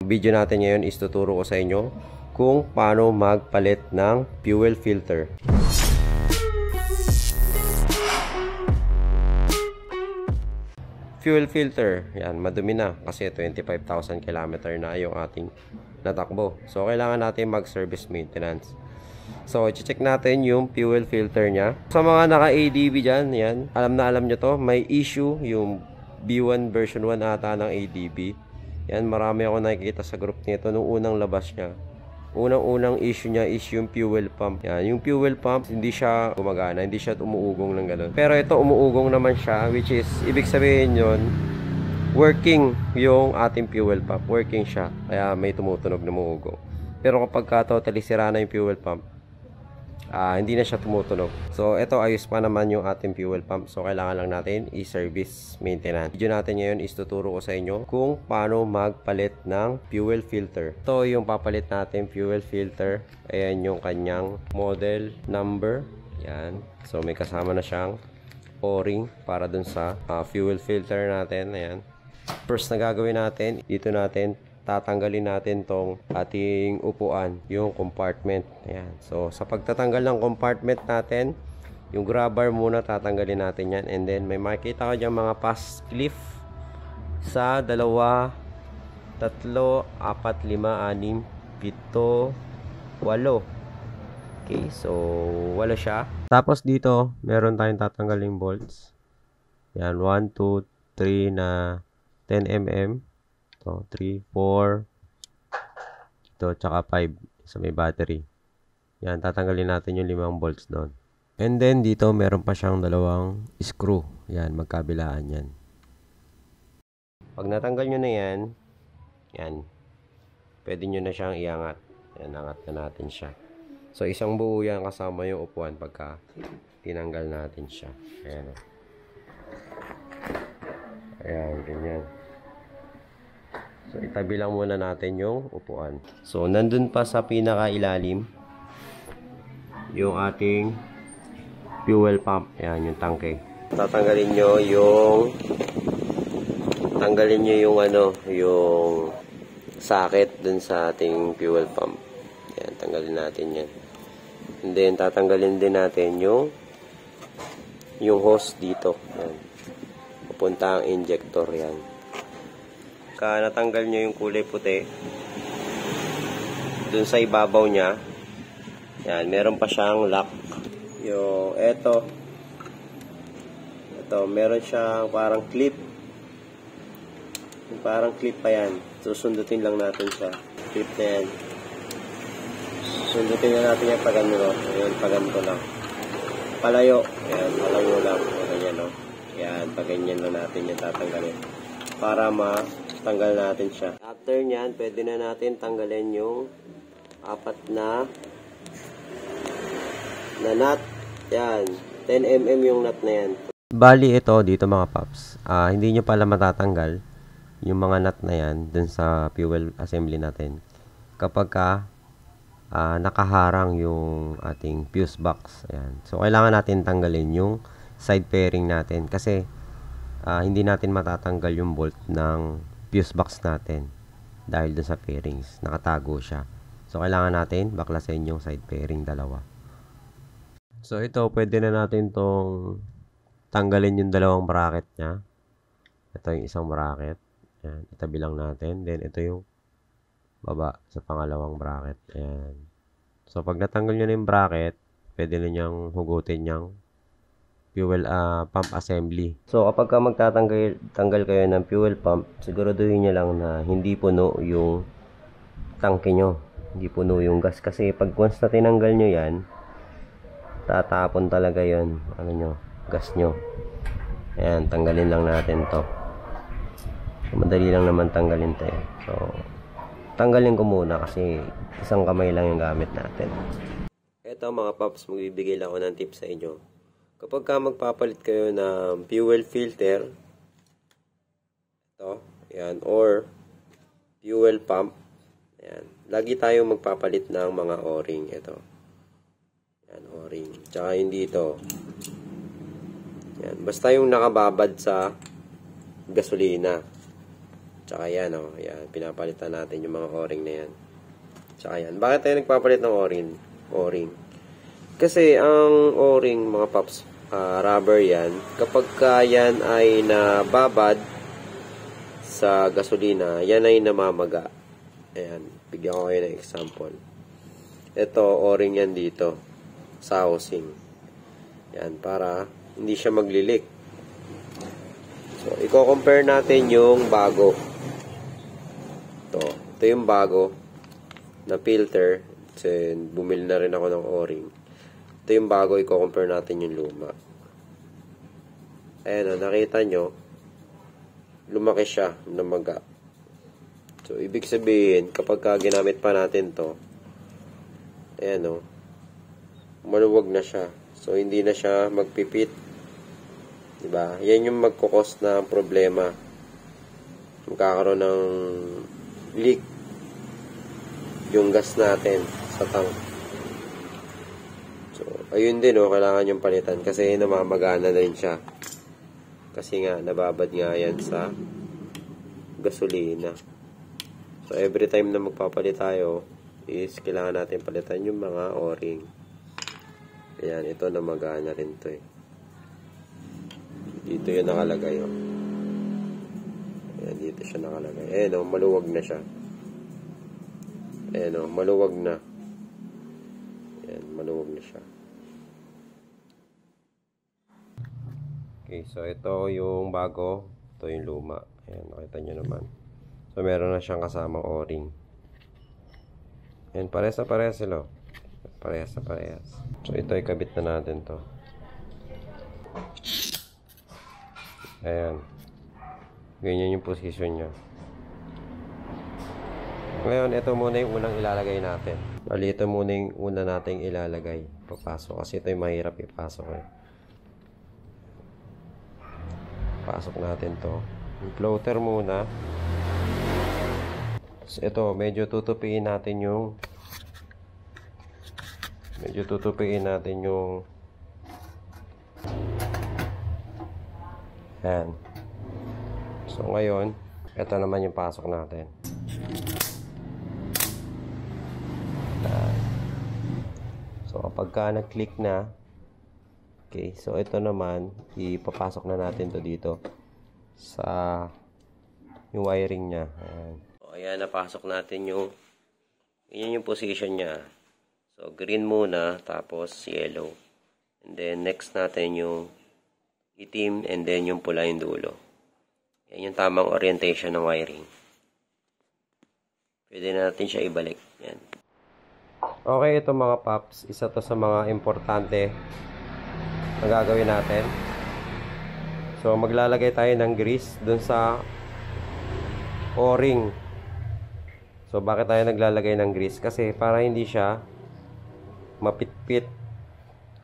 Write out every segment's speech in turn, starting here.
Video natin ngayon is tuturo ko sa inyo kung paano magpalit ng fuel filter. Fuel filter, yan, madumi na kasi 25,000 km na yung ating natakbo. So, kailangan natin mag-service maintenance. So, i-check natin yung fuel filter nya. Sa mga naka-ADB dyan, yan, alam nyo to, may issue yung B1 version 1 ata ng ADB. Yan, marami ako nakikita sa group nito nung unang labas niya. Unang issue niya is yung fuel pump. Yan, yung fuel pump, hindi siya gumagana, hindi siya umuugong ng ganun. Pero ito, umuugong naman siya, which is, ibig sabihin yon working yung ating fuel pump. Working siya, kaya may tumutunog na umuugong. Pero kapag totally sira na yung fuel pump, hindi na siya tumutunog. So, ito ayos pa naman yung ating fuel pump. So, kailangan lang natin i-service maintenance. Video natin ngayon is tuturo ko sa inyo kung paano magpalit ng fuel filter. Ito yung papalit natin fuel filter. Ayan yung kanyang model number. Yan. So, may kasama na siyang o-ring para dun sa fuel filter natin. Ayan. First na gagawin natin, dito natin tatanggalin natin tong ating upuan, yung compartment. Ayan. So, sa pagtatanggal ng compartment natin, yung grabber muna tatanggalin natin yan. And then, may makikita ka dyan mga pass cliff sa 2, 3, 4, 5, 6, 7, 8. Okay, so, wala siya. Tapos dito, meron tayong tatanggaling bolts. Yan, 1, 2, 3 na 10 mm. So, 3, 4, ito, tsaka 5 sa may battery. Yan, tatanggalin natin yung 5 bolts doon. And then, dito, meron pa siyang 2 screw. Yan, magkabilaan yan. Pag natanggal nyo na yan, yan, pwede nyo na siyang iangat. Yan, angat na natin siya. So, isang buo yan kasama yung upuan pagka tinanggal natin siya. Ayan. Ayan, ganyan. So, itabi lang muna natin yung upuan. So, nandun pa sa pinakailalim yung ating fuel pump. Yan, yung tangke. Tatanggalin nyo yung yung socket dun sa ating fuel pump. Yan, tanggalin natin yan. And then, tatanggalin din natin yung hose dito. Yan. Pupunta ang injector yan. Natanggal nyo yung kulay puti dun sa ibabaw nya, yan, meron pa siyang lock. Ito meron siyang parang clip pa yan. Susundutin lang natin siya, clip na yan. Sundutin na natin yan pag ano, ayan, pag ganito lang palayo, ayan, palayo lang, ganyan, no? Yan, pag ganyan lang natin yung tatanggalin para matanggal natin siya. After nyan, pwede na natin tanggalin yung 4 na nut. Yan, 10 mm yung nut na yan. Bali ito dito mga paps, hindi nyo pala matatanggal yung mga nut na yan dun sa fuel assembly natin kapag nakaharang yung ating fuse box. Ayan. So, kailangan natin tanggalin yung side fairing natin kasi hindi natin matatanggal yung bolt ng fuse box natin dahil dun sa fairings. Nakatago siya. So, kailangan natin baklasin yung side fairing dalawa. So, ito, pwede na natin tong tanggalin yung 2 bracket nya. Ito yung isang bracket. Ayan, itabi lang natin. Then, ito yung baba sa pangalawang bracket. Ayan. So, pag natanggal nyo na yung bracket, pwede na nyang hugutin yung fuel pump assembly. So, kapag magtatanggal kayo ng fuel pump, siguraduhin nyo lang na hindi puno yung tangke nyo. Hindi puno yung gas. Kasi pag once na tinanggal nyo yan, tatapon talaga yon gas nyo. Ayan, tanggalin lang natin to. So, madali lang naman tanggalin to. So, tanggalin ko muna kasi isang kamay lang yung gamit natin. Ito mga paps, magbibigay lang ako ng tips sa inyo. Kapag magpapalit kayo ng fuel filter, ito, yan, or fuel pump, yan, lagi tayo magpapalit ng mga o-ring. Ito, yan, o-ring. Tsaka hindi ito. Yan, basta yung nakababad sa gasolina. Tsaka yan, oh. Yan, pinapalitan natin yung mga o-ring na yan. Tsaka yan. Bakit tayo nagpapalit ng o-ring? Kasi ang o-ring, mga paps, rubber yan. Kapag yan ay nababad sa gasolina, yan ay namamaga. Ayan, bigyan ko kayo ng example. Ito, o-ring yan dito sa housing. Yan, para hindi siya maglilik. So, i-compare natin yung bago. Ito yung bago na filter. Kasi bumili na rin ako ng o-ring. Ito yung bago, i-compare natin yung luma. Ayan, nakita nyo, lumaki siya, namaga. So, ibig sabihin, kapag ginamit pa natin to, ayan o, maluwag na siya. So, hindi na siya magpipit. Diba? Yan yung magkukos na problema. Magkakaroon ng leak yung gas natin sa tank. So, ayun din o, kailangan yung palitan kasi namamagana na rin siya. Kasi nga, nababad nga yan sa gasolina. So, every time na magpapalit tayo, is kailangan natin palitan yung mga o-ring. Ayan, ito namagana rin to eh. Dito yung nakalagay oh. Ayan, dito siya nakalagay. Ayan oh, maluwag na siya. Ayan oh, maluwag na. Ayan, maluwag na siya. Okay, so ito yung bago. Ito yung luma. Ayan, nakita nyo naman. So, meron na siyang kasamang o-ring. Ayan, parehas na parehas sila. Parehas na parehas. So, ito ay kabit na natin to. Ayan. Ganyan yung position niya. Ngayon, ito muna yung unang ilalagay natin. Bali, ito muna yung una nating ilalagay. Papasok. Kasi ito yung mahirap ipasok eh. Pasok natin to. Yung floater muna. So, ito, medyo tutupiin natin yung ayan. So, ngayon, ito naman yung pasok natin. Ayan. So, kapag ka nag-click na, okay, so ito naman, ipapasok na natin to dito sa yung wiring niya. Ayan. So, ayan, napasok natin yung yun yung position niya. So, green muna, tapos yellow. And then, next natin yung itim, and then yung pula yung dulo. Yan yung tamang orientation ng wiring. Pwede na natin siya ibalik. Yan. Okay, ito mga paps. Isa to sa mga importante na gagawin natin. So, maglalagay tayo ng grease dun sa o-ring. So, bakit tayo naglalagay ng grease? Kasi para hindi siya mapitpit.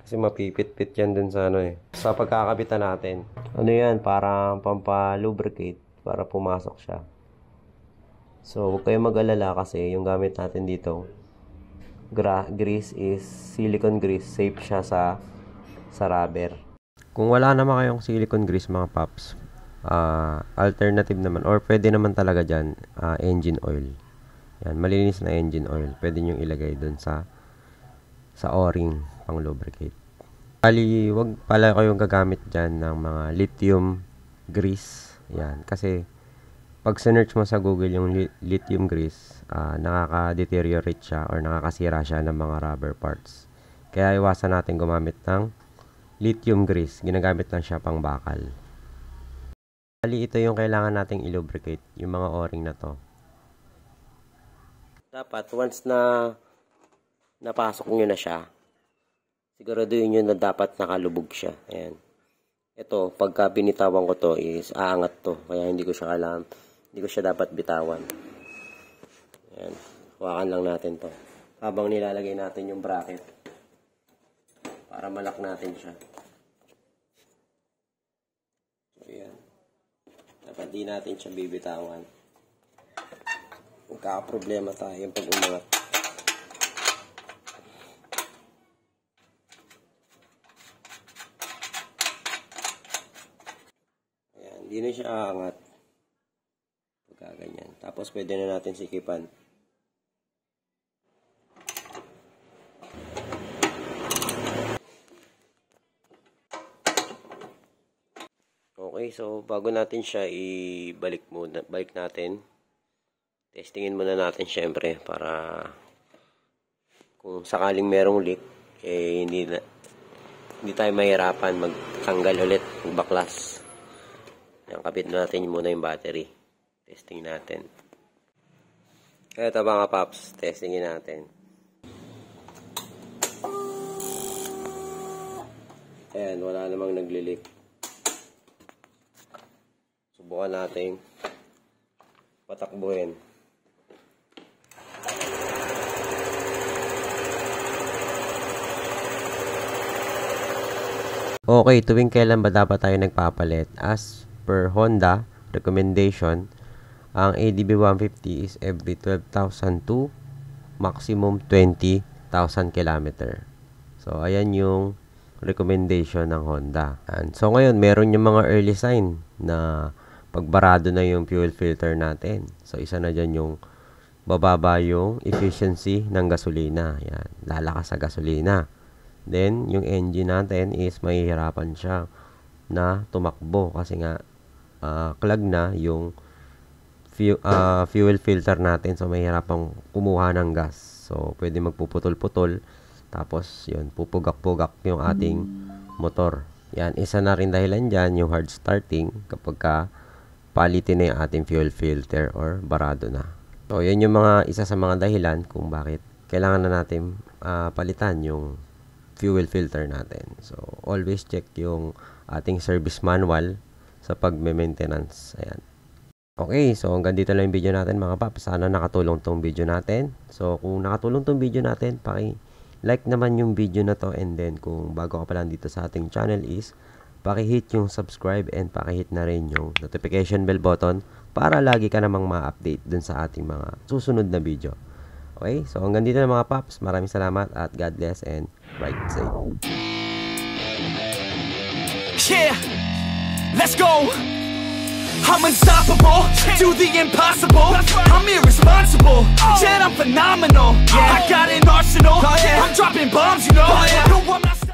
Kasi mapipit-pit yan dun sa ano eh. Sa pagkakabitan natin. Ano yan? Parang pampalubricate para pumasok siya. So, huwag kayong mag-alala kasi yung gamit natin dito, grease is silicone grease. Safe siya sa rubber. Kung wala naman kayong silicone grease mga paps, alternative naman or pwede naman talaga dyan, engine oil. Yan, malinis na engine oil. Pwede nyo ilagay dun sa o-ring pang lubricate. Bali, wag pala kayong gagamit dyan ng mga lithium grease. Yan, kasi pag sinearch mo sa Google yung lithium grease, nakaka-deteriorate siya or nakakasira siya ng mga rubber parts. Kaya iwasan natin gumamit ng lithium grease. Ginagamit lang siya pang bakal. Bali, ito yung kailangan nating i-lubricate, yung mga o-ring na to. Dapat, once na napasok nyo na siya, siguraduhin nyo na dapat nakalubog siya. Ayan. Ito, pagka binitawan ko to is aangat to. Kaya hindi ko siya dapat bitawan. Ayan. Hawakan lang natin to. Habang nilalagay natin yung bracket. Para malak natin siya. So, ayan. Dapat di natin siya bibitawan. Magkakaproblema tayo pag umangat. Ayan, di na siya aangat. Tapos pwede na natin sikipan. Okay, so bago natin siya balik natin. Testingin muna natin syempre para kung sakaling merong leak, hindi tayo mahirapan magtanggal ulit, magbaklas. Yan, kapit natin muna yung battery. Testing natin. Ito mga paps, testingin natin. Ayan, wala namang nagli-leak. Subukan natin patakbuhin. Okay, tuwing kailan ba dapat tayo nagpapalit? As per Honda recommendation, ang ADB 150 is every 12,000 to maximum 20,000 km. So, ayan yung recommendation ng Honda. And so, ngayon, meron yung mga early sign na pagbarado na yung fuel filter natin. So, isa na dyan yung bababa yung efficiency ng gasolina. Yan, lalakas sa gasolina. Then, yung engine natin is mahihirapan siya na tumakbo kasi nga clog na yung fuel filter natin. So, mahihirapan kumuha ng gas. So, pwede magpuputol-putol. Tapos, yun, pupugak-pugak yung ating motor. Yan, isa na rin dahilan dyan yung hard starting kapag palitin na yung ating fuel filter or barado na. So, yan yung isa sa mga dahilan kung bakit kailangan na natin palitan yung fuel filter natin. So, always check yung ating service manual sa pagme-maintenance. Ayan. Okay, so hanggang dito lang yung video natin mga paps. Sana nakatulong tong video natin. So, kung nakatulong tong video natin, paki-like naman yung video na to, and then kung bago ka pa lang dito sa ating channel is paki-hit yung subscribe and paki-hit na rin yung notification bell button para lagi ka namang ma-update dun sa ating mga susunod na video. Okay, so hanggang dito na mga paps. Maraming salamat at God bless and ride safe. Yeah, let's go. I'm unstoppable, do the impossible. I'm irresponsible, yet I'm phenomenal. I got an arsenal, I'm dropping bombs, you know. No, I'm not